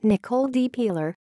Nicole D.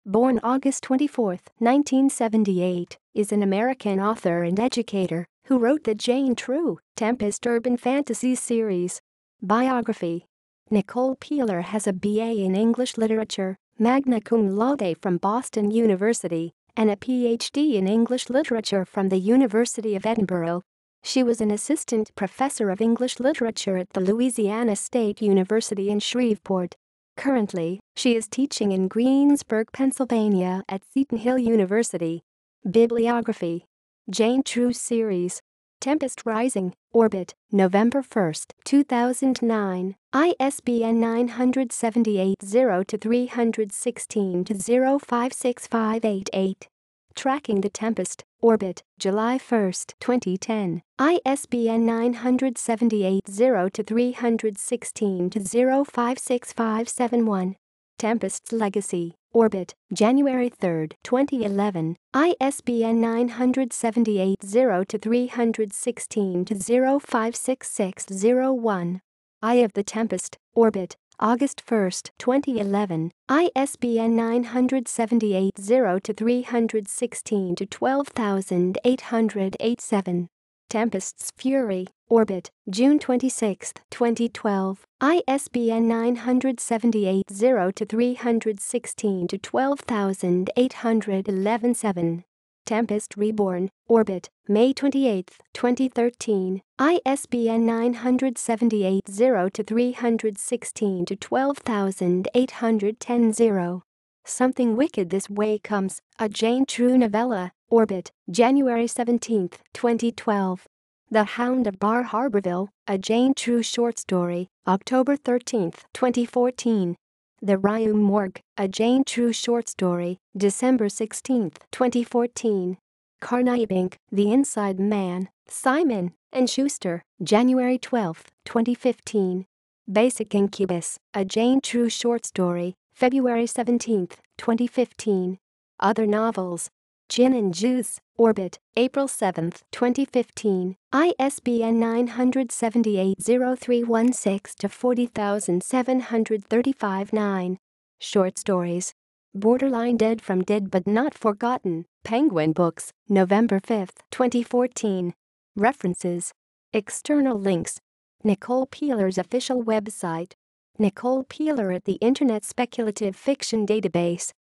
Born August 24, 1978, is an American author and educator who wrote the Jane True, Tempest urban fantasy series. Biography. Nicole Peeler has a B.A. in English Literature, magna cum laude from Boston University, and a Ph.D. in English Literature from the University of Edinburgh. She was an assistant professor of English Literature at the Louisiana State University in Shreveport. Currently, she is teaching in Greensburg, Pennsylvania at Seton Hill University. Bibliography. Jane True Series. Tempest Rising, Orbit, November 1, 2009, ISBN 978-0-316-056588. Tracking the Tempest, Orbit, July 1, 2010, ISBN 978-0-316-056571. Tempest's Legacy, Orbit, January 3, 2011, ISBN 978-0-316-056601. Eye of the Tempest, Orbit, August 1, 2011, ISBN 978-0-316-12887. Tempest's Fury, Orbit, June 26, 2012, ISBN 978-0-316-12811-7. Tempest Reborn, Orbit, May 28, 2013, ISBN 978-0-316-12810. Something Wicked This Way Comes, a Jane True novella, Orbit, January 17, 2012. The Hound of Bar Harborville, a Jane True short story, October 13, 2014. The Ryu Morgue, a Jane True short story, December 16, 2014. Carnaby, The Inside Man, Simon & Schuster, January 12, 2015. Basic Incubus, a Jane True short story, February 17, 2015. Other novels. Gin and Juice, Orbit, April 7, 2015, ISBN 978-0316-40735-9. Short stories. Borderline Dead from Dead But Not Forgotten, Penguin Books, November 5, 2014. References. External links. Nicole Peeler's official website. Nicole Peeler at the Internet Speculative Fiction Database.